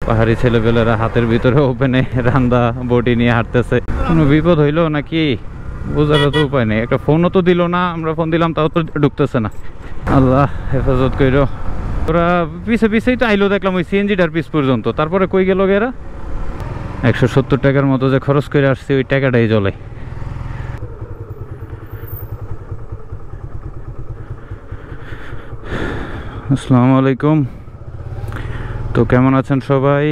পাহাড়ি ছেলেপেলেরা হাতের ভিতরে ওপেনে রান্দা বটি নিয়ে হাঁটতেছে। কোনো বিপদ হইলো নাকি বোঝার তো উপায় নেই। একটা ফোনও তো দিল না, আমরা ফোন দিলাম তাও তো ঢুকতেছে না। আল্লাহ হেফাজত কইরো। ওরা পিছেই তো আইলো, দেখলাম ওই সিএনজিটার পিছ পর্যন্ত। তারপরে কই গেল এরা? 170 টাকার মতো যে খরচ করে আসছি ওই টাকাটাই জলে। আসসালামু আলাইকুম। তো কেমন আছেন সবাই?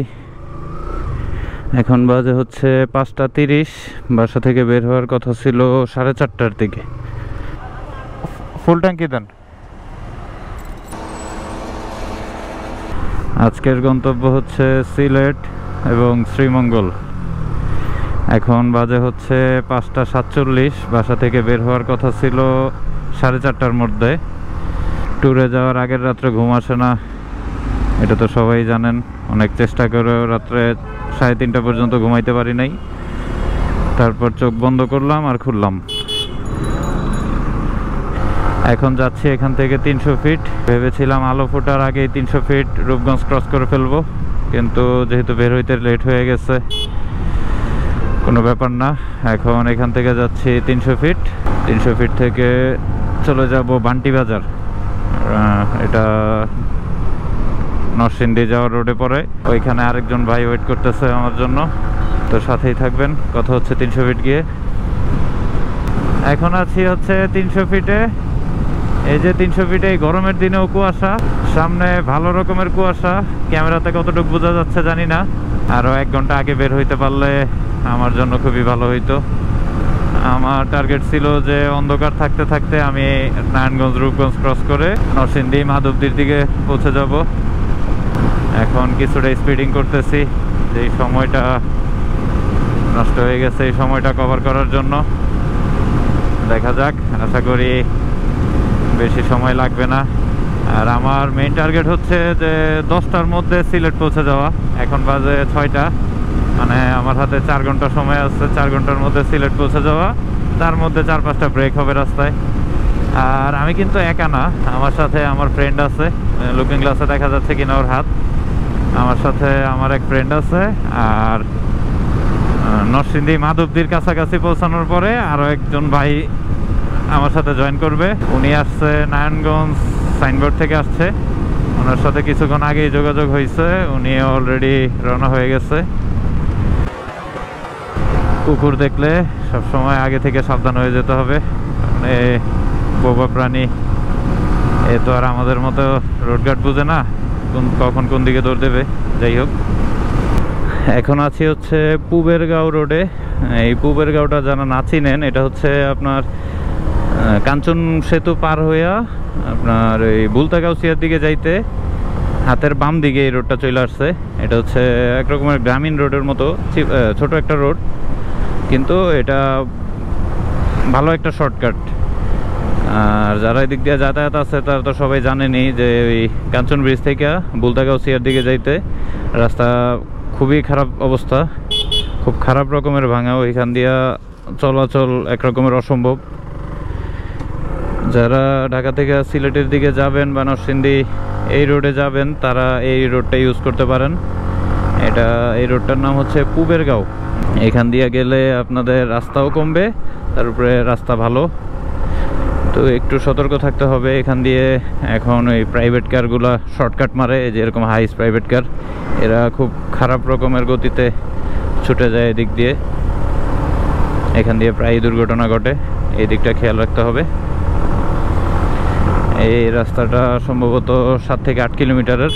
এখন বাজে হচ্ছে 5:30। বাসা থেকে বের হওয়ার কথা ছিল 4:30টার দিকে। ফুল ট্যাঙ্কি দেন। আজকের গন্তব্য হচ্ছে সিলেট এবং শ্রীমঙ্গল। এখন বাজে হচ্ছে 5:47। বাসা থেকে বের হওয়ার কথা ছিল 4:30টার মধ্যে। ট্যুরে যাওয়ার আগের রাত্রে ঘুম আসে না, এটা তো সবাই জানেন। অনেক চেষ্টা করে রাত্রে 3:30 পর্যন্ত ঘুমাইতে পারি নাই। তারপর চোখ বন্ধ করলাম আর খুললাম। এখন যাচ্ছি এখান থেকে 300 ফিট। ভেবেছিলাম আলো ফোটার আগেই 300 ফিট রূপগঞ্জ ক্রস করে ফেলবো, কিন্তু যেহেতু বের হইতে লেট হয়ে গেছে কোনো ব্যাপার না। এখন এখান থেকে যাচ্ছি 300 ফিট। 300 ফিট থেকে চলে যাব বান্টি বাজার। এটা নরসিংদী যাওয়ার রোডে পড়ে। ওইখানে আরেকজন ভাই ওয়েট করতেছে আমার জন্য, তো সাথেই থাকবেন। কথা হচ্ছে 300 ফিট গিয়ে। এখন আছি হচ্ছে 300 ফিটে। এই যে 300 ফিটে এই গরমের দিনেও কুয়াশা, সামনে ভালো রকমের কুয়াশা। ক্যামেরাতে কতটুকু বোঝা যাচ্ছে জানি না। আরও 1 ঘন্টা আগে বের হইতে পারলে আমার জন্য খুবই ভালো হইতো। আমার টার্গেট ছিল যে অন্ধকার থাকতে থাকতে আমি নারায়ণগঞ্জ রূপগঞ্জ ক্রস করে নরসিংদী মাধবদীর দিকে পৌঁছে যাব। এখন কিছুটা স্পিডিং করতেছি, যেই সময়টা নষ্ট হয়ে গেছে এই সময়টা কভার করার জন্য। দেখা যাক, আশা করি বেশি সময় লাগবে না। আর আমার মেইন টার্গেট হচ্ছে যে 10টার মধ্যে সিলেট পৌঁছে যাওয়া। এখন বাজে 6টা, মানে আমার হাতে 4 ঘন্টা সময় আছে। 4 ঘন্টার মধ্যে সিলেট পৌঁছে যাওয়া। তার মধ্যে 4-5টা ব্রেক হবে রাস্তায়। আর আমি কিন্তু একা না, আমার সাথে আমার ফ্রেন্ড আছে। লুকিং গ্লাসে দেখা যাচ্ছে কিনা ওর হাত। আমার সাথে আমার এক ফ্রেন্ড আছে। আর নরসিংদী মাধবদীর কাছাকাছি পৌঁছানোর পরে আরও একজন ভাই আমার সাথে জয়েন করবে। উনি আসছে নারায়ণগঞ্জ সাইনবোর্ড থেকে আসছে। ওনার সাথে কিছুক্ষণ আগেই যোগাযোগ হয়েছে, উনি অলরেডি রওনা হয়ে গেছে। কুকুর দেখলে সবসময় আগে থেকে সাবধান হয়ে যেতে হবে, মানে বোবা প্রাণী। এ তো আর আমাদের মতো রোডঘাট বুঝে না কখন কোন দিকে দৌড় দেবে। যাই হোক, এখন আছি হচ্ছে পুবেরগাঁও রোডে। এই পুবেরগাঁওটা যারা না চিনেন, এটা হচ্ছে আপনার কাঞ্চন সেতু পার হইয়া আপনার এই বুলতাগাউসিয়ার দিকে যাইতে হাতের বাম দিকে এই রোডটা চলে আসছে। এটা হচ্ছে একরকমের গ্রামীণ রোডের মতো, ছোট একটা রোড, কিন্তু এটা ভালো একটা শর্টকাট। আর যারা এদিক দিয়ে যাতায়াত আছে তারা তো সবাই জানেনই যে ওই কাঞ্চন ব্রিজ থেকে বুলতাগাউসিয়ার দিকে যাইতে রাস্তা খুবই খারাপ অবস্থা, খুব খারাপ রকমের ভাঙা। ওইখান দিয়া চলাচল একরকমের অসম্ভব। যারা ঢাকা থেকে সিলেটের দিকে যাবেন বা নরসিংদী এই রোডে যাবেন, তারা এই রোডটা ইউজ করতে পারেন। এই রোডটার নাম হচ্ছে পুবেরগাঁও। এখান দিয়ে গেলে আপনাদের রাস্তাও কমবে, তার উপরে রাস্তা ভালো। তো একটু সতর্ক থাকতে হবে এখান দিয়ে। এখন ওই প্রাইভেট কারগুলো শর্টকাট মারে, যে এরকম হাইস প্রাইভেট কার, এরা খুব খারাপ রকমের গতিতে ছুটে যায় এদিক দিয়ে। এখান দিয়ে প্রায় দুর্ঘটনা ঘটে, এই দিকটা খেয়াল রাখতে হবে। এই রাস্তাটা সম্ভবত 7 থেকে 8 কিলোমিটারের।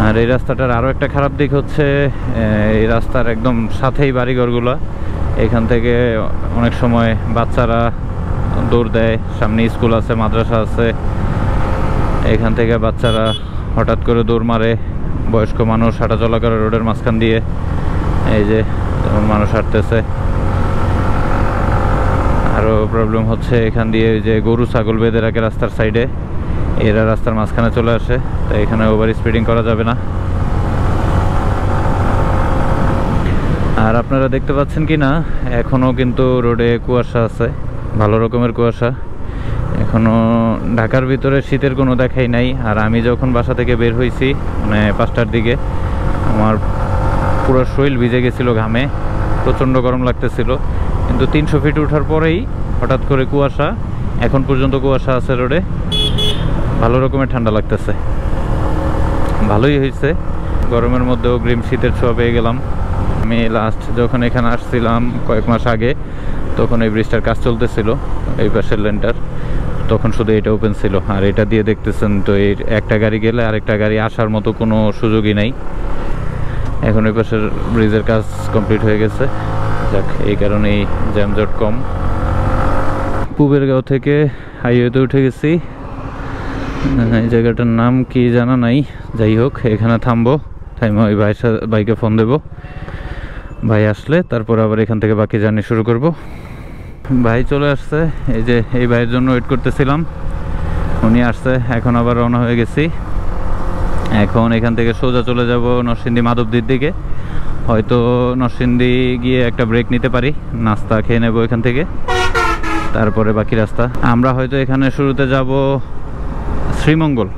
আর এই রাস্তাটার আরও একটা খারাপ দিক হচ্ছে এই রাস্তার একদম সাথেই বাড়িঘরগুলো। এখান থেকে অনেক সময় বাচ্চারা দৌড় দেয়, সামনে স্কুল আছে, মাদ্রাসা আছে। এখান থেকে বাচ্চারা হঠাৎ করে দৌড় মারে। বয়স্ক মানুষ হাঁটা চলা করে রোডের মাঝখান দিয়ে, এই যে যেমন মানুষ হাঁটতেছে। আরও প্রবলেম হচ্ছে এখান দিয়ে যে গরু ছাগল বেঁধে রাখে রাস্তার সাইডে, এরা রাস্তার মাঝখানে চলে আসে, তাই এখানে ওভার স্পিডিং করা যাবে না। আর আপনারা দেখতে পাচ্ছেন কি না, এখনও কিন্তু রোডে কুয়াশা আছে, ভালো রকমের কুয়াশা। এখনও ঢাকার ভিতরে শীতের কোনো দেখাই নাই। আর আমি যখন বাসা থেকে বের হয়েছি মানে 5টার দিকে, আমার পুরো শরীর ভিজে গেছিল ঘামে, প্রচণ্ড গরম লাগতেছিল। কিন্তু 300 ফিট ওঠার পরেই হঠাৎ করে কুয়াশা, এখন পর্যন্ত কুয়াশা আছে রোডে, ভালো রকমের ঠান্ডা লাগতেছে। ভালোই হয়েছে, গরমের মধ্যেও গ্রিম শীতের ছোঁয়া পেয়ে গেলাম। আমি লাস্ট যখন এখানে আসছিলাম কয়েক মাস আগে, তখন এই ব্রিজটার কাজ চলতেছিল, এই পাশের লেনটার, তখন শুধু এটা ওপেন ছিল। আর এটা দিয়ে দেখতেছেন তো, এই একটা গাড়ি গেলে আরেকটা গাড়ি আসার মতো কোনো সুযোগই নাই। এখন এই পাশের ব্রিজের কাজ কমপ্লিট হয়ে গেছে, যাক এই কারণেই জ্যামজট কম। পুবেরগাঁও থেকে হাইওয়েতে উঠে গেছি, এই জায়গাটার নাম কি জানা নাই। যাই হোক, এখানে থামবো, থাইমা ওই ভাইকে ফোন দেবো, ভাই আসলে তারপর আবার এখান থেকে বাকি জার্নি শুরু করব। ভাই চলে আসছে, এই যে এই ভাইয়ের জন্য ওয়েট করতেছিলাম, উনি আসছে। এখন আবার রওনা হয়ে গেছি। এখন এখান থেকে সোজা চলে যাব নরসিংদী মাধবদীর দিকে। হয়তো নরসিংদী গিয়ে একটা ব্রেক নিতে পারি, নাস্তা খেয়ে নেব এখান থেকে, তারপরে বাকি রাস্তা। আমরা হয়তো এখানে শুরুতে যাব শ্রীমঙ্গল,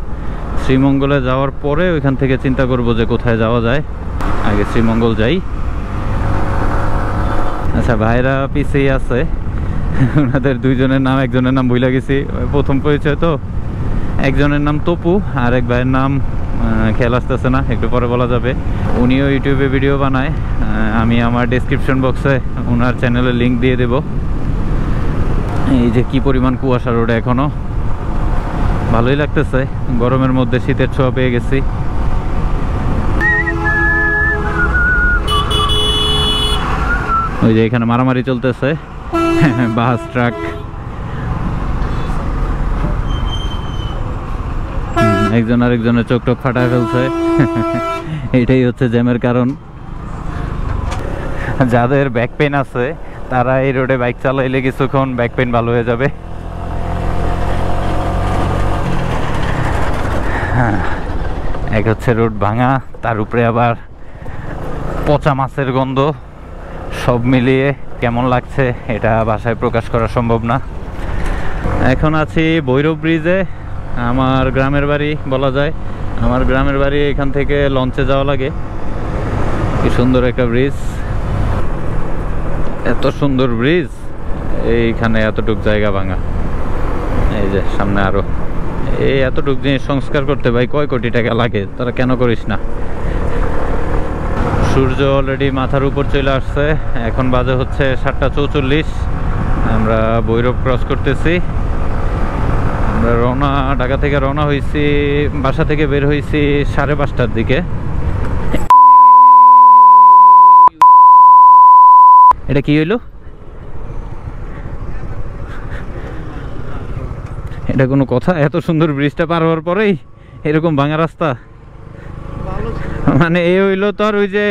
শ্রীমঙ্গলে যাওয়ার পরে ওইখান থেকে চিন্তা করব যে কোথায় যাওয়া যায়। আগে শ্রীমঙ্গল যাই। আচ্ছা, ভাইরা পিছিয়ে আছে, ওনাদের দুইজনের নাম, একজনের নাম ভুলে গেছি, প্রথম পরিচয় তো। একজনের নাম তপু, আর এক ভাইয়ের নাম খেয়াল আসতেছে না, একটু পরে বলা যাবে। উনিও ইউটিউবে ভিডিও বানায়, আমি আমার ডেসক্রিপশন বক্সে ওনার চ্যানেলের লিঙ্ক দিয়ে দেব। এই যে কি পরিমাণ কুয়াশা রোডে, এখনো ভালোই লাগতেছে, গরমের মধ্যে শীতের ছোঁয়া পেয়ে গেছি। ওই যে এখানে মারামারি চলতেছে, বাস ট্রাক, একজন আরেকজনের চোখ টোক ফাটায় ফেলছে। এটাই হচ্ছে জ্যামের কারণ। যাদের ব্যাক পেইন আছে তারা এই রোডে বাইক চালাইলে কিছুক্ষণ ব্যাক পেইন ভালো হয়ে যাবে। এক হচ্ছে রোড ভাঙা, তার উপরে আবার পচা মাছের গন্ধ, সব মিলিয়ে কেমন লাগছে এটা ভাষায় প্রকাশ করা সম্ভব না। এখন আছি ভৈরব ব্রিজে, আমার গ্রামের বাড়ি বলা যায়। আমার গ্রামের বাড়ি এখান থেকে লঞ্চে যাওয়া লাগে। কি সুন্দর একটা ব্রিজ, এত সুন্দর ব্রিজ, এইখানে এতটুক জায়গা ভাঙা। এই যে সামনে আরো, এই এতটুক জিনিস সংস্কার করতে ভাই কয় কোটি টাকা লাগে, তারা কেন করিস না। সূর্য অলরেডি মাথার উপর চলে আসছে, এখন বাজে হচ্ছে 7:44। আমরা ভৈরব ক্রস করতেছি। আমরা ঢাকা থেকে রওনা হয়েছি, বাসা থেকে বের হয়েছি 5:30টার দিকে। এটা কি হইলো? এটা কোনো কথা? এত সুন্দর ব্রিজটা পার হওয়ার পরেই এরকম ভাঙা রাস্তা? মানে এ হইলো তোর ওই যে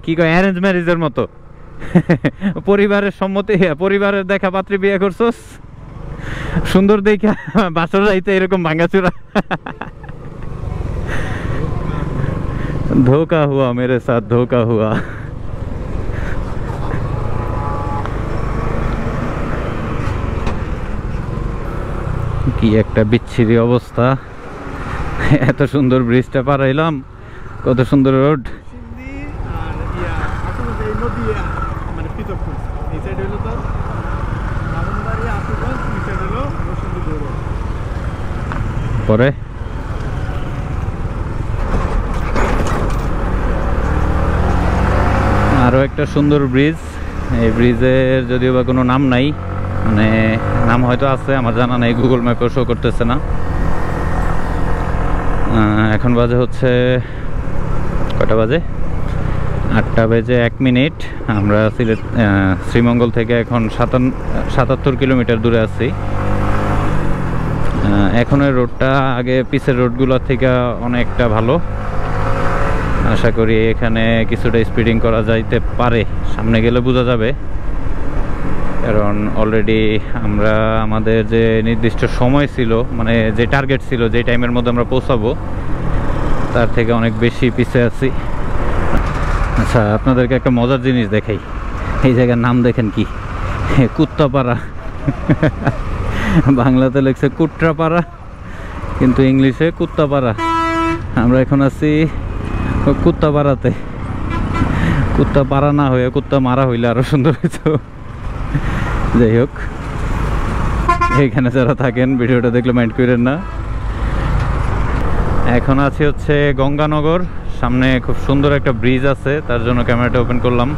কি কয় অ্যারেঞ্জ ম্যারেজের মতো, পরিবারের সম্মতি, পরিবারের দেখা পাত্রী বিয়ে করছস, সুন্দর দেখা বাসর যাইতে এরকম ভাঙাচুরা। ধোকা হুয়া মেরে সাথ, ধোকা হুয়া। কি একটা বিচ্ছিরি অবস্থা। এত সুন্দর ব্রিজটা পার হইলাম, কত সুন্দর রোড। পরে আরো একটা সুন্দর ব্রিজ, এই ব্রিজের যদিও বা কোনো নাম নাই, মানে নাম হয়তো আছে, আমার জানা নেই, গুগল ম্যাপে শো করতেছে না। এখন বাজে হচ্ছে কটা বাজে? 8:01। আমরা শ্রীমঙ্গল থেকে এখন 77 কিলোমিটার দূরে আছি। এখনের রোডটা আগে পিছের রোডগুলোর থেকে অনেকটা ভালো। আশা করি এখানে কিছুটা স্পিডিং করা যাইতে পারে, সামনে গেলে বোঝা যাবে। কারণ অলরেডি আমরা আমাদের যে নির্দিষ্ট সময় ছিল, মানে যে টার্গেট ছিল, যে টাইমের মধ্যে আমরা পৌঁছাবো, তার থেকে অনেক বেশি পিছিয়ে আছি। আচ্ছা, আপনাদেরকে একটা মজার জিনিস দেখাই। এই জায়গার নাম দেখেন কি, কুত্তাপাড়া। বাংলাতে লেখছে কুট্রাপাড়া, কিন্তু ইংলিশে কুত্তাপাড়া। আমরা এখন আছি কুত্তা পাড়াতে, কুত্তা পাড়া না হয়ে কুত্তা মারা হইলে আরো সুন্দর হইতো। যাই হোক, এইখানে যারা থাকেন ভিডিওটা দেখলে মাইন্ড করেন না। এখন আছি হচ্ছে গঙ্গানগর, সামনে খুব সুন্দর একটা ব্রিজ আছে, তার জন্য ক্যামেরাটা ওপেন করলাম।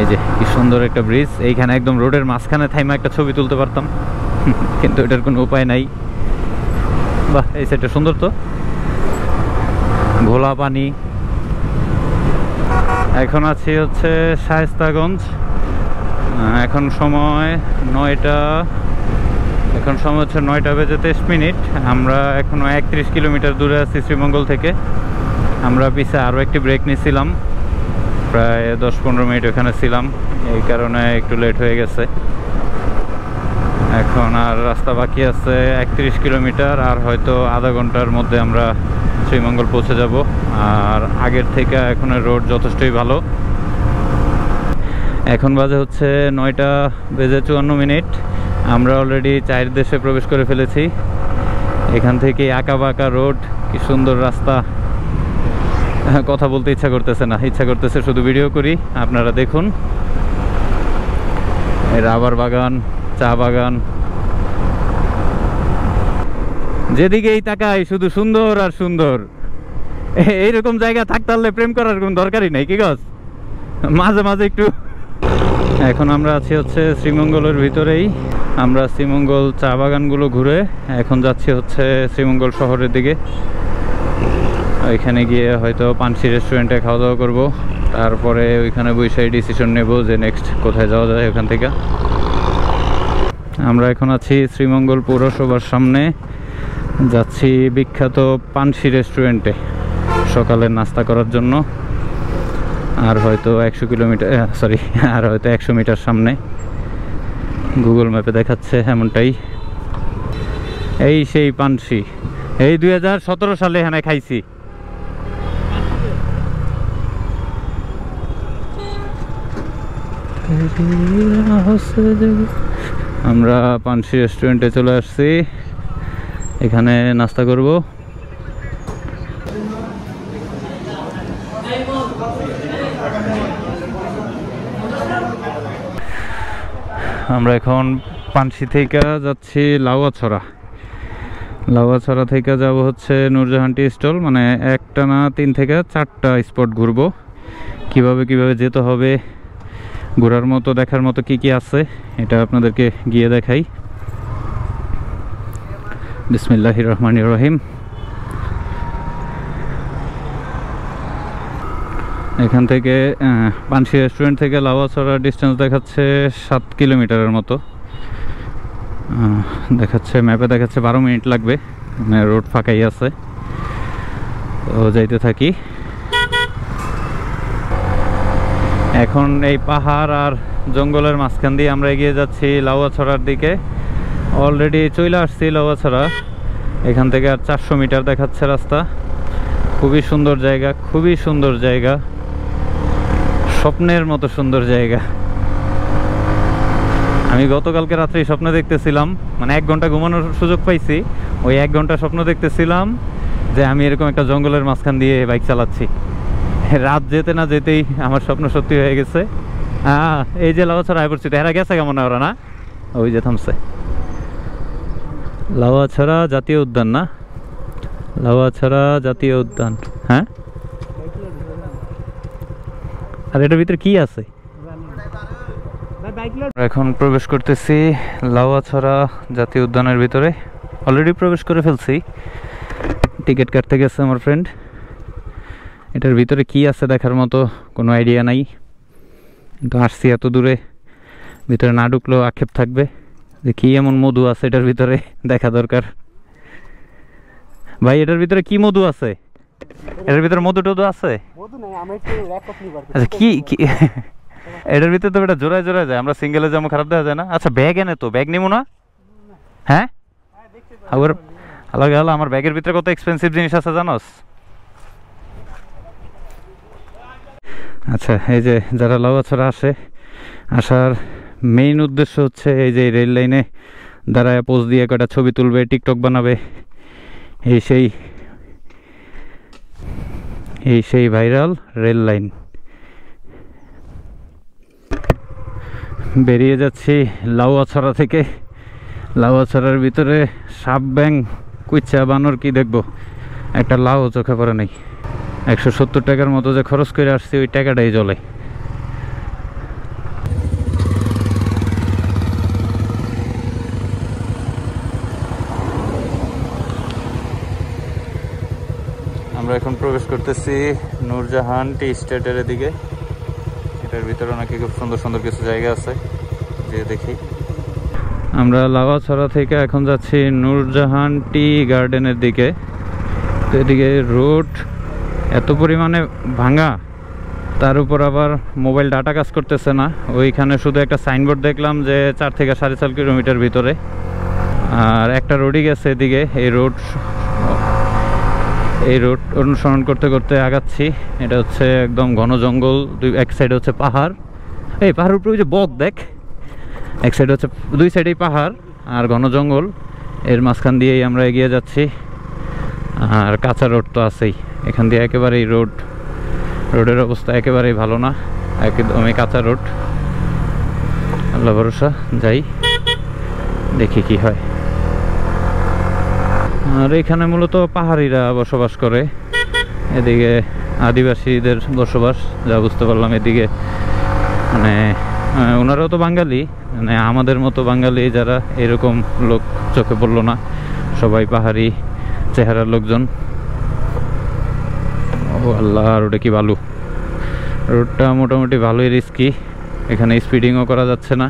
এই যে কি সুন্দর একটা ব্রিজ, এইখানে একদম রোডের মাঝখানে থাইমা একটা ছবি তুলতে পারতাম, কিন্তু এটার কোনো উপায় নাই। বাহ, এই সাইডটা সুন্দর তো, ঘোলা পানি। এখন আছি হচ্ছে শায়েস্তাগঞ্জ। এখন সময় 9টা, এখন সময় হচ্ছে 9টা বেজে 23 মিনিট। আমরা এখনো 31 কিলোমিটার দূরে আছি শ্রীমঙ্গল থেকে। আমরা পিছে আরও একটি ব্রেক নিয়েছিলাম, প্রায় 10-15 মিনিট ওখানে ছিলাম, এই কারণে একটু লেট হয়ে গেছে। এখন আর রাস্তা বাকি আছে 31 কিলোমিটার, আর হয়তো আধা ঘন্টার মধ্যে আমরা শ্রীমঙ্গল পৌঁছে যাব। আর আগের থেকে এখন রোড যথেষ্টই ভালো। এখন বাজে হচ্ছে 9টা বেজে 54 মিনিট। আমরা অলরেডি 4 দেশে প্রবেশ করে ফেলেছি। এখান থেকে আঁকা বাঁকা রোড, কি সুন্দর রাস্তা। কথা বলতে ইচ্ছা করতেছে না, ইচ্ছা করতেছে শুধু ভিডিও করি, আপনারা দেখুন। রাবার বাগান, চা বাগান, যেদিকেই তাকাই শুধু সুন্দর আর সুন্দর। এইরকম জায়গা থাকতে হলে প্রেম করার কোনো দরকারই নাই, কি গাছ মাঝে মাঝে একটু। এখন আমরা আছি হচ্ছে শ্রীমঙ্গলের ভিতরেই। আমরা শ্রীমঙ্গল চা বাগানগুলো ঘুরে এখন যাচ্ছি হচ্ছে শ্রীমঙ্গল শহরের দিকে। ওইখানে গিয়ে হয়তো পানসি রেস্টুরেন্টে খাওয়া দাওয়া করবো, তারপরে ওইখানে বসে ডিসিশন নেব যে নেক্সট কোথায় যাওয়া যায় ওখান থেকে। আমরা এখন আছি শ্রীমঙ্গল পৌরসভার সামনে, যাচ্ছি বিখ্যাত পানসি রেস্টুরেন্টে সকালের নাস্তা করার জন্য। আর হয়তো 100 কিলোমিটার, সরি, আর হয়তো 100 মিটার সামনে, গুগল ম্যাপে দেখাচ্ছে এমনটাই। এই সেই পানসি, এই 2017 সালে এখানে খাইছি। আমরা পানসি রেস্টুরেন্টে চলে আসছি, এখানে নাস্তা করব। আমরা এখন পানসি থেকে যাচ্ছি লাউয়াছড়া। লাউয়াছড়া থেকে যাব হচ্ছে নূরজাহান টি স্টল, মানে একটানা 3 থেকে 4টা স্পট ঘুরবো। কিভাবে যেতে হবে, ঘোরার মতো দেখার মতো কি কি আছে, এটা আপনাদেরকে গিয়ে দেখাই। বিসমিল্লাহির রহমানির রহিম। এখান থেকে পানসি রেস্টুরেন্ট থেকে লাউয়াছড়ার ডিস্টেন্স দেখাচ্ছে 7 কিলোমিটারের মতো দেখাচ্ছে, ম্যাপে দেখাচ্ছে 12 মিনিট লাগবে, মানে রোড ফাঁকাই আছে। তো যাইতে থাকি। এখন এই পাহাড় আর জঙ্গলের মাঝখান দিয়ে আমরা এগিয়ে যাচ্ছি লাউয়াছড়ার দিকে। অলরেডি চলে আসছি লাউয়াছড়া, এখান থেকে আর 400 মিটার দেখাচ্ছে রাস্তা। খুবই সুন্দর জায়গা, খুবই সুন্দর জায়গা, স্বপ্নের মতো সুন্দর জায়গা। আমি গতকালকে রাত্রে স্বপ্ন দেখতেছিলাম, মানে 1 ঘন্টা ঘুমানোর সুযোগ পাইছি, ওই 1 ঘন্টা স্বপ্ন দেখতেছিলাম যে আমি এরকম একটা জঙ্গলের মাঝখান দিয়ে বাইক চালাচ্ছি। রাত যেতে না যেতেই আমার স্বপ্ন সত্যি হয়ে গেছে। এই যে লাউয়াছড়া আয় পড়ছি, এরা গেছে কেমন ওরা, না ওই যে থামছে। লাউয়াছড়া জাতীয় উদ্যান, না লাউয়াছড়া জাতীয় উদ্যান, হ্যাঁ। আর এটার ভিতরে কি আছে? এখন প্রবেশ করতেছি লাউয়াছড়া জাতীয় উদ্যানের ভিতরে। অলরেডি প্রবেশ করে ফেলছি, টিকিট কাটতে গেছে আমার ফ্রেন্ড। এটার ভিতরে কি আছে দেখার মতো কোনো আইডিয়া নাই, কিন্তু আসছি এত দূরে, ভিতরে না ঢুকলেও আক্ষেপ থাকবে যে কি এমন মধু আছে এটার ভিতরে, দেখা দরকার। ভাই এটার ভিতরে কি মধু আছে? এটার ভিতরে মধু টধু আছে? আচ্ছা কি এটার ভিতরে তো এটা জোড়ায় জোড়ায় যায়, আমরা সিঙ্গেলে যেমন খারাপ দেখা যায় না। আচ্ছা ব্যাগ এনে তো, ব্যাগ নিবো না? হ্যাঁ, আবার আলাদা আলাদা। আমার ব্যাগের ভিতরে কত এক্সপেন্সিভ জিনিস আছে জানোস? আচ্ছা, এই যে যারা লাউয়াছড়া আসে, আসার মেইন উদ্দেশ্য হচ্ছে এই যে রেল লাইনে দাঁড়ায় পোজ দিয়ে কটা ছবি তুলবে, টিকটক বানাবে, এই সেই। এই সেই ভাইরাল রেল লাইন। বেরিয়ে যাচ্ছি লাউয়াছড়া থেকে। লাউয়াছড়ার ভিতরে সাপ, ব্যাং, কুইচা, বানর কি দেখবো, একটা লাউ চোখে পড়ে নাই। 170 টাকার মতো যে খরচ করে আসছি ওই টাকাটাই জ্বলে। আমরা এখন প্রবেশ করতেছি নূরজাহান টি স্টেটের দিকে। এটার ভিতরে নাকি খুব সুন্দর সুন্দর কিছু জায়গা আছে, যে দেখি। আমরা লাউয়াছড়া থেকে এখন যাচ্ছি নূরজাহান টি গার্ডেনের দিকে। তো এদিকে রোড এত পরিমাণে ভাঙা, তার উপর আবার মোবাইল ডাটা কাজ করতেছে না। ওইখানে শুধু একটা সাইনবোর্ড দেখলাম যে 4 থেকে 4.5 কিলোমিটার ভিতরে, আর একটা রোডই গেছে এদিকে। এই রোড অনুসরণ করতে করতে আগাচ্ছি। এটা হচ্ছে একদম ঘন জঙ্গল, এক সাইডে হচ্ছে পাহাড়। এই পাহাড়ের উপরে ওই যে বক দেখ, এক সাইডে হচ্ছে, দুই সাইডেই পাহাড় আর ঘন জঙ্গল। এর মাঝখান দিয়েই আমরা এগিয়ে যাচ্ছি। আর কাঁচা রোড তো আছেই, এখান দিয়ে একেবারেই রোডের অবস্থা একেবারেই ভালো না, একদমই কাঁচা রোড। আল্লাহ ভরসা, যাই দেখি কি হয়। আর এখানে মূলত পাহাড়িরা বসবাস করে, এদিকে আদিবাসীদের বসবাস, যা বুঝতে পারলাম। এদিকে মানে ওনারাও তো বাঙালি, মানে আমাদের মতো বাঙালি যারা, এরকম লোক চোখে পড়লো না, সবাই পাহাড়ি চেহারার লোকজন। ও আল্লাহ, রোডে কি বালু! রোডটা মোটামুটি ভালোই রিস্কি, এখানে স্পিডিংও করা যাচ্ছে না।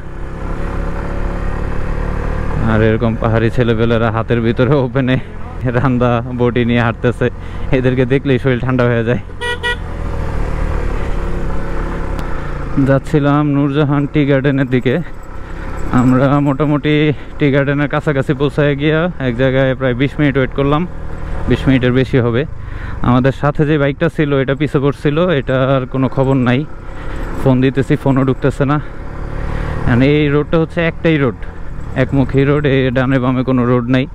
আর এরকম পাহাড়ি ছেলেপেলেরা হাতের ভিতরে ওপেনে রান্দা বটি নিয়ে হাঁটতেছে, এদেরকে দেখলেই শরীর ঠান্ডা হয়ে যায়। যাচ্ছিলাম নূরজাহান টি গার্ডেনের দিকে। আমরা মোটামুটি টি গার্ডেনের কাছাকাছি পৌঁছায় গিয়া এক জায়গায় প্রায় 20 মিনিট ওয়েট করলাম, 20 মিনিটের বেশি হবে। আমাদের সাথে যে বাইকটা ছিল এটা পিছে পড়ছিল, এটার কোনো খবর নাই। ফোন দিতেছি, ফোনও ঢুকতেছে না। এই রোডটা হচ্ছে একটাই রোড, একমুখী রোড, এই ডানে বামে কোনো রোড নাই।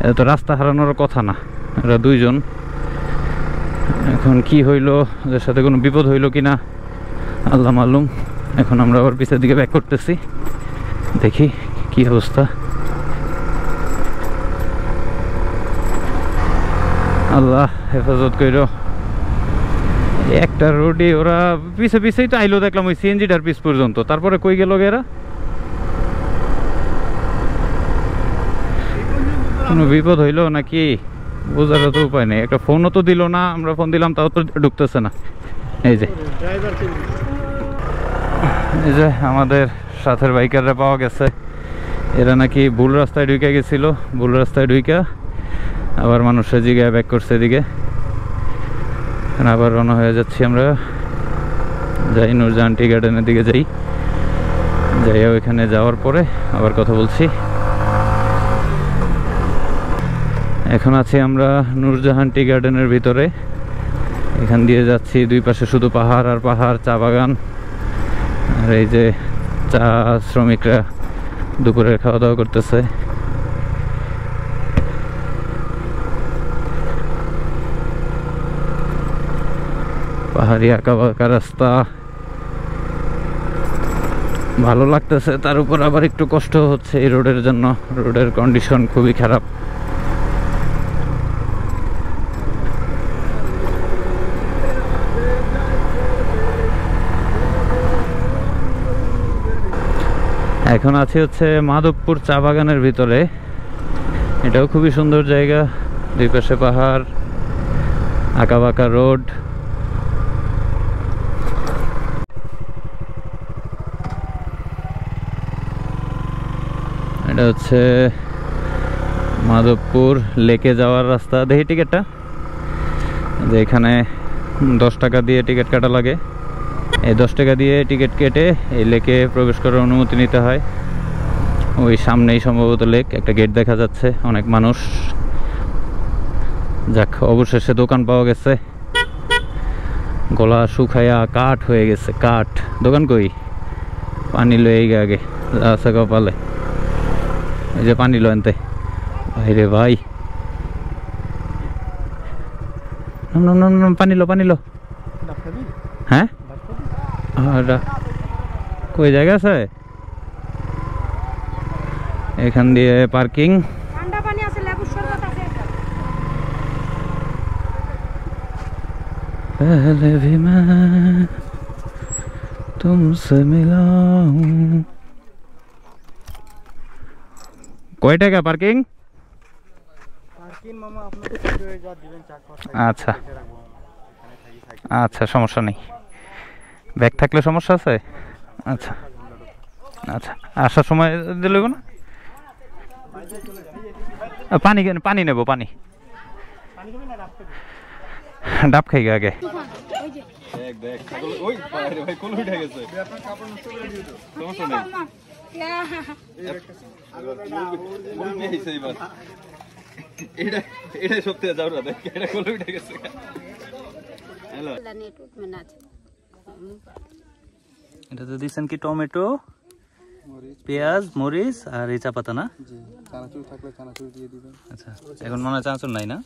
এটা তো রাস্তা হারানোর কথা না, এরা দুইজন। এখন কি হইলো, ওদের সাথে কোনো বিপদ হইলো কিনা আল্লাহ মালুম। এখন আমরা আবার পিছের দিকে ব্যাক করতেছি, দেখি কি অবস্থা। আল্লাহ হেফাজত কইরো। একটা রোডে ওরা পিছে পিছেই তো আইলো, দেখলাম ওই সিএনজিটার পিছ পর্যন্ত। তারপরে কই গেল এরা? কোনো বিপদ হইলো নাকি বোঝার তো উপায় নেই। একটা ফোনও তো দিল না, আমরা ফোন দিলাম তাও তো ঢুকতেছে না। এই যে আমাদের সাথের বাইকাররা পাওয়া গেছে। এরা নাকি ভুল রাস্তায় ঢুকে গেছিল, ভুল রাস্তায় ঢুকা আবার মানুষের জায়গায় ব্যাক করছে এদিকে। আবার রওনা হয়ে যাচ্ছি আমরা, যাই নূরজাহান টি গার্ডেনের দিকে যাই। ওইখানে যাওয়ার পরে আবার কথা বলছি। এখন আছি আমরা নূরজাহান টি গার্ডেনের ভিতরে। এখান দিয়ে যাচ্ছি, দুই পাশে শুধু পাহাড় আর পাহাড়, চা বাগান। আর এই যে চা শ্রমিকরা দুপুরে খাওয়া দাওয়া করতেছে। পাহাড়ি আঁকা বাঁকা রাস্তা, ভালো লাগতেছে। তার উপর আবার একটু কষ্ট হচ্ছে এই রোডের জন্য, রোডের কন্ডিশন খুবই খারাপ। এখন আছি হচ্ছে মাধবপুর চা বাগানের ভিতরে। এটাও খুবই সুন্দর জায়গা, দুই পাশে পাহাড়, আঁকা বাঁকা রোড। এটা হচ্ছে মাধবপুর লেকে যাওয়ার রাস্তা। দেখি টিকিটটা, যে এখানে 10 টাকা দিয়ে টিকিট কাটা লাগে। এই 10 টাকা দিয়ে টিকিট কেটে এই লেকে প্রবেশ করার অনুমতি নিতে হয়। ওই সামনেই সম্ভবত লেক, একটা গেট দেখা যাচ্ছে, অনেক মানুষ। যাক, অবশেষে দোকান পাওয়া গেছে। গলা শুকায়া কাঠ হয়ে গেছে, কাঠ। দোকান কই? পানি লয়ে আগে আছে কপালে। এই যে পানি লো আনতে। ভাই রে ভাই, পানি লো হ্যাঁ কই জায়গা আছে এখান দিয়ে পার্কিং ঠান্ডা পানি আছে লেবুর শরবত আছে पहले भी मैं तुमसे मिला हूं কয় টাকা পার্কিং মামা আপনাকে যা দিবেন 4-5 আচ্ছা আচ্ছা সমস্যা নেই ব্যাগ থাকলে সমস্যা আছে আচ্ছা আচ্ছা আসার সময় দিলে না পানি নেব পানি ডাব খাই আগে এটাতে দিচ্ছেন কি টমেটো পেঁয়াজ মরিচ আর এই চা পাতা না চানাচুর থাকলে চানাচুর দিয়ে দিবেন আচ্ছা এখন মনে হয় চানাচুর নাই না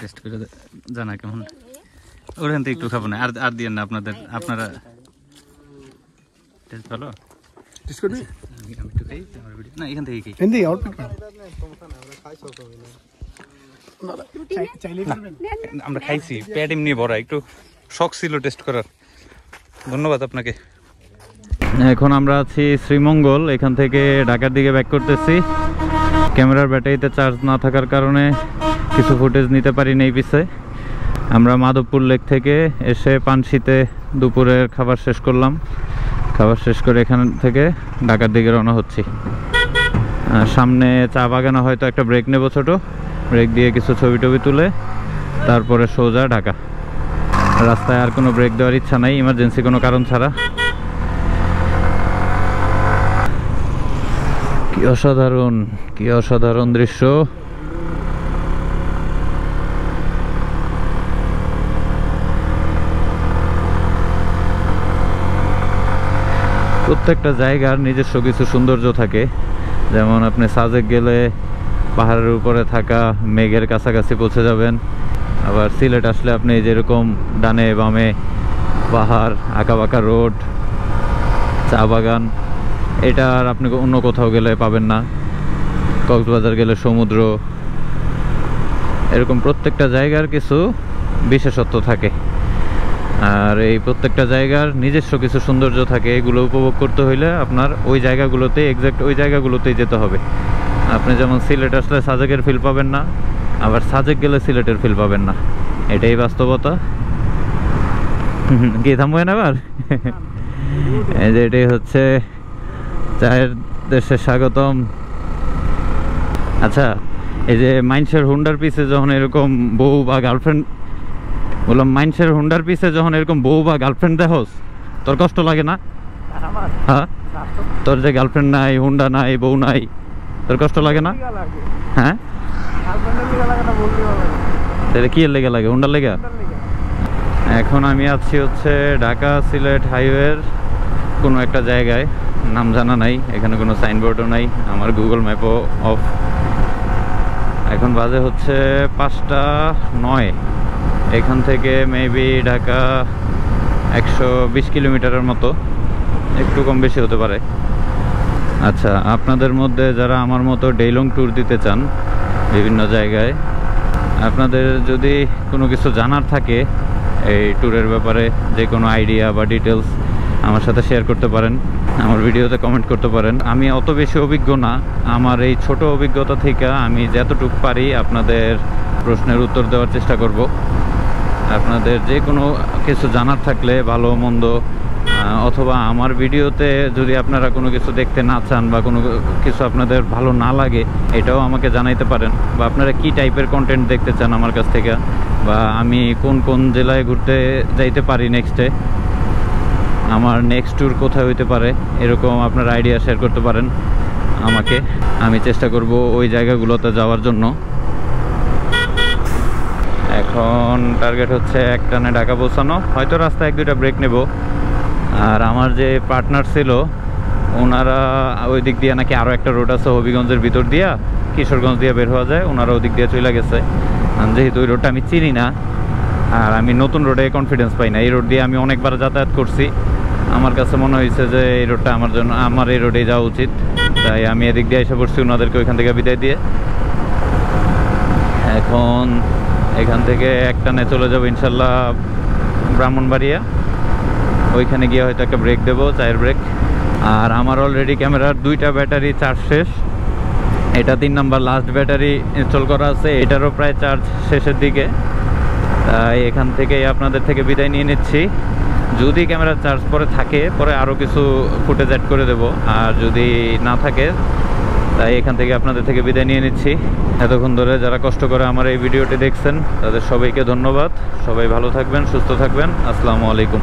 টেস্ট করে জানা কেমন ওখান থেকে একটু খাবো না আর দিয়ে না আপনারা টেস্ট ভালো টেস্ট করবি আমি একটু খাই না এখান থেকে খাই হিন্দি আউট আমরা খাইছি পেট এমনি ভরা একটু শখ ছিল টেস্ট করার ধন্যবাদ আপনাকে এখন আমরা আছি শ্রীমঙ্গল এখান থেকে ঢাকার দিকে ব্যাক করতেছি ক্যামেরার ব্যাটারিতে চার্জ না থাকার কারণে কিছু ফুটেজ নিতে পারিনি এই পিছে আমরা মাধবপুর লেক থেকে এসে পানশিতে দুপুরের খাবার শেষ করলাম খাবার শেষ করে এখান থেকে ঢাকার দিকে রওনা হচ্ছি সামনে চা বাগানে হয়তো একটা ব্রেক নেব ছোট ব্রেক দিয়ে কিছু ছবি টবি তুলে তারপরে সোজা ঢাকা রাস্তায় আর কোনো ব্রেক দেওয়ার ইচ্ছা নাই ইমার্জেন্সি কোনো কারণ ছাড়া কি অসাধারণ দৃশ্য প্রত্যেকটা জায়গার নিজস্ব কিছু সৌন্দর্য থাকে যেমন আপনি সাজেক গেলে পাহাড়ের উপরে থাকা মেঘের কাছাকাছি পৌঁছে যাবেন আবার সিলেট আসলে আপনি যেরকম ডানে বামে পাহাড় আঁকাবাঁকা রোড চা বাগান এটা আর আপনি অন্য কোথাও গেলে পাবেন না কক্সবাজার গেলে সমুদ্র এরকম প্রত্যেকটা জায়গার কিছু বিশেষত্ব থাকে আর এই প্রত্যেকটা জায়গার নিজস্ব কিছু সৌন্দর্য থাকে এগুলো উপভোগ করতে হইলে আপনার ওই জায়গাগুলোতে এক্স্যাক্ট ওই জায়গাগুলোতেই যেতে হবে আপনি যেমন সিলেট আসলে সাজেকের ফিল পাবেন না আবার সাজেক গেলে সিলেটের ফিল পাবেন না এটাই বাস্তবতা কি থামবেন না আবার এই যে এটাই হচ্ছে চায়ের দেশে স্বাগতম আচ্ছা এই যে মাইনসের হুন্ডার পিছে যখন এরকম বউ বা গার্লফ্রেন্ড বললাম মাইনসের হুন্ডার পিছে যখন এরকম বউ বা গার্লফ্রেন্ড দেখোস তোর কষ্ট লাগে না হ্যাঁ তোর যে গার্লফ্রেন্ড নাই হুন্ডা নাই বউ নাই তোর কষ্ট লাগে না হ্যাঁ তাহলে কি লেগে লাগে হুন্ডার লেগে এখন আমি আছি হচ্ছে ঢাকা সিলেট হাইওয়ের কোনো একটা জায়গায় নাম জানা নাই এখানে কোনো সাইনবোর্ডও নাই আমার গুগল ম্যাপও অফ এখন বাজে হচ্ছে 5:09 এখান থেকে মেবি ঢাকা 120 কিলোমিটারের মতো একটু কম বেশি হতে পারে আচ্ছা আপনাদের মধ্যে যারা আমার মতো ডে লং ট্যুর দিতে চান বিভিন্ন জায়গায় আপনাদের যদি কোনো কিছু জানার থাকে এই ট্যুরের ব্যাপারে যে কোনো আইডিয়া বা ডিটেলস আমার সাথে শেয়ার করতে পারেন আমার ভিডিওতে কমেন্ট করতে পারেন আমি অত বেশি অভিজ্ঞ না আমার এই ছোট অভিজ্ঞতা থেকে আমি যতটুকু পারি আপনাদের প্রশ্নের উত্তর দেওয়ার চেষ্টা করব আপনাদের যে কোনো কিছু জানার থাকলে ভালো মন্দ অথবা আমার ভিডিওতে যদি আপনারা কোনো কিছু দেখতে না চান বা কোনো কিছু আপনাদের ভালো না লাগে এটাও আমাকে জানাইতে পারেন বা আপনারা কি টাইপের কন্টেন্ট দেখতে চান আমার কাছ থেকে বা আমি কোন কোন জেলায় ঘুরতে যাইতে পারি নেক্সটে, আমার নেক্সট ট্যুর কোথায় হইতে পারে, এরকম আপনার আইডিয়া শেয়ার করতে পারেন আমাকে। আমি চেষ্টা করব ওই জায়গাগুলোতে যাওয়ার জন্য। এখন টার্গেট হচ্ছে এক টানে ঢাকা পৌঁছানো, হয়তো রাস্তায় 1-2টা ব্রেক নেব। আর আমার যে পার্টনার ছিল ওনারা ওই দিক দিয়ে নাকি আরও একটা রোড আছে হবিগঞ্জের ভিতর দিয়া, কিশোরগঞ্জ দিয়ে বের হওয়া যায়, ওনারা ওই দিক দিয়ে চলে গেছে। যেহেতু ওই রোডটা আমি চিনি না আর আমি নতুন রোডে কনফিডেন্স পাই না, এই রোড দিয়ে আমি অনেকবার যাতায়াত করছি, আমার কাছে মনে হয়েছে যে এই রোডটা আমার জন্য, আমার এই রোডে যাওয়া উচিত, তাই আমি এদিক দিয়ে এসে পড়ছি ওনাদেরকে ওইখান থেকে বিদায় দিয়ে। এখন এখান থেকে একটানে চলে যাবো ইনশাল্লাহ ব্রাহ্মণবাড়িয়া, ওইখানে গিয়ে হয়তো একটা ব্রেক দেবো, চায়ের ব্রেক। আর আমার অলরেডি ক্যামেরার 2টা ব্যাটারি চার্জ শেষ, এটা 3 নাম্বার লাস্ট ব্যাটারি ইনস্টল করা আছে, এটারও প্রায় চার্জ শেষের দিকে। তাই এখান থেকেই আপনাদের থেকে বিদায় নিয়ে নিচ্ছি। যদি ক্যামেরার চার্জ পরে থাকে পরে আরও কিছু ফুটেজ অ্যাড করে দেব, আর যদি না থাকে তাই এখান থেকে আপনাদের থেকে বিদায় নিয়ে নিচ্ছি। এতক্ষণ ধরে যারা কষ্ট করে আমার এই ভিডিওটি দেখছেন তাদের সবাইকে ধন্যবাদ। সবাই ভালো থাকবেন, সুস্থ থাকবেন। আসসালামু আলাইকুম।